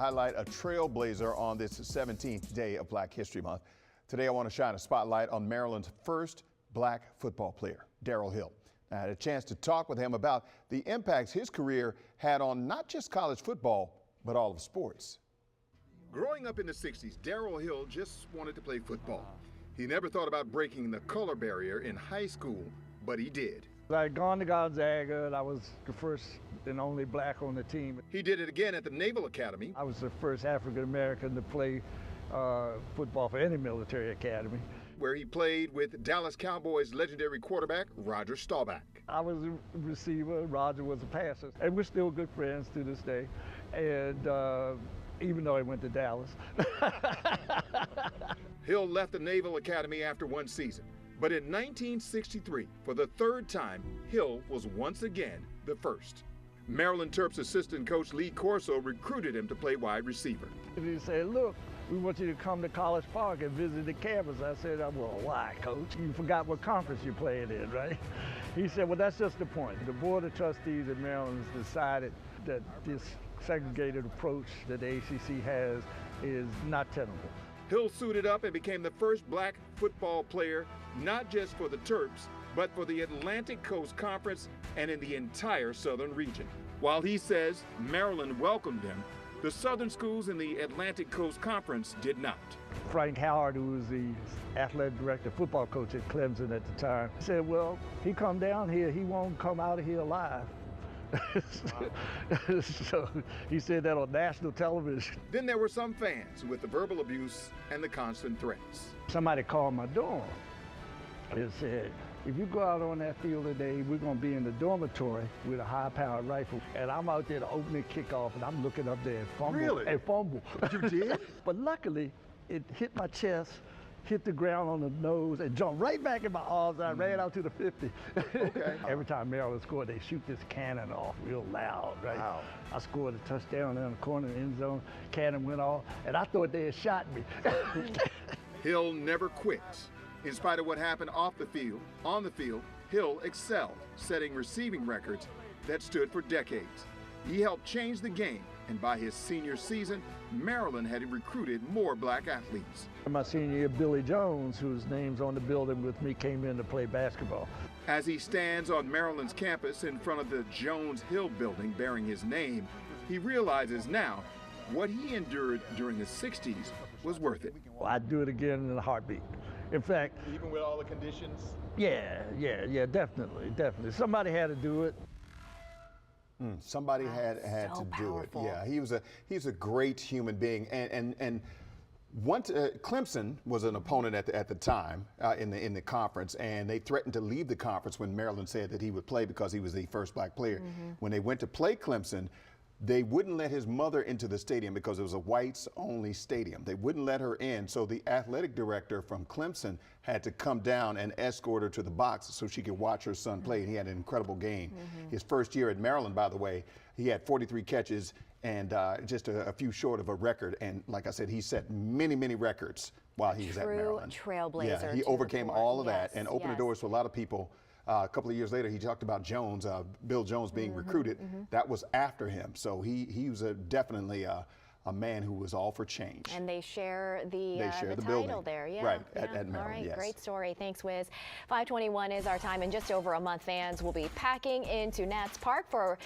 Highlight a trailblazer on this 17th day of Black History Month. Today I want to shine a spotlight on Maryland's first black football player, Darrell Hill. I had a chance to talk with him about the impacts his career had on not just college football, but all of sports. Growing up in the 60s, Darrell Hill just wanted to play football. He never thought about breaking the color barrier in high school, but he did. I had gone to Gonzaga, and I was the first and only black on the team. He did it again at the Naval Academy. I was the first African American to play football for any military academy. Where he played with Dallas Cowboys legendary quarterback Roger Staubach. I was a receiver, Roger was a passer, and we're still good friends to this day. And even though I went to Dallas. Hill left the Naval Academy after one season. But in 1963, for the third time, Hill was once again the first. Maryland Terps assistant coach Lee Corso recruited him to play wide receiver. He said, look, we want you to come to College Park and visit the campus. I said, well, why, coach? You forgot what conference you're playing in, right? He said, well, that's just the point. The Board of Trustees in Maryland has decided that this segregated approach that the ACC has is not tenable. Hill suited up and became the first black football player, not just for the Terps, but for the Atlantic Coast Conference and in the entire southern region. While he says Maryland welcomed him, the southern schools in the Atlantic Coast Conference did not. Frank Howard, who was the athletic director, football coach at Clemson at the time, said, well, he come down here, he won't come out of here alive. So he said that on national television. Then there were some fans with the verbal abuse and the constant threats. Somebody called my dorm and said, if you go out on that field today, we're going to be in the dormitory with a high-powered rifle. And I'm out there to open the kickoff, and I'm looking up there and fumble. Really? And fumble. You did? But luckily, it hit my chest, hit the ground on the nose, and jumped right back in my arms. I ran out to the 50. Okay. Every time Maryland scored, they shoot this cannon off real loud, right? Wow. I scored a touchdown in the corner of the end zone. Cannon went off, and I thought they had shot me. Hill never quit. In spite of what happened off the field, on the field, Hill excelled, setting receiving records that stood for decades. He helped change the game, and by his senior season, Maryland had recruited more black athletes. My senior year, Billy Jones, whose name's on the building with me, came in to play basketball. As he stands on Maryland's campus in front of the Jones Hill building bearing his name, he realizes now what he endured during the 60s was worth it. Well, I'd do it again in a heartbeat. In fact, even with all the conditions? Yeah, definitely. Somebody had to do it. Somebody had to do it. Yeah, he's a great human being, and once Clemson was an opponent at the time in the conference, and they threatened to leave the conference when Maryland said that he would play because he was the first black player. When they went to play Clemson, they wouldn't let his mother into the stadium because it was a whites-only stadium. They wouldn't let her in, so the athletic director from Clemson had to come down and escort her to the box so she could watch her son play, and he had an incredible game. His first year at Maryland, by the way, he had 43 catches and just a few short of a record, and like I said, he set many records while he was at Maryland. Trailblazer. Yeah, he overcame all of that and opened the doors to a lot of people. A couple of years later, he talked about Jones, Bill Jones being recruited. That was after him. So he was definitely a man who was all for change. And they share the title building there. Yeah, right, yeah. at Maryland, all right, yes. Great story. Thanks, Wiz. 5:21 is our time. In just over a month, fans will be packing into Nats Park for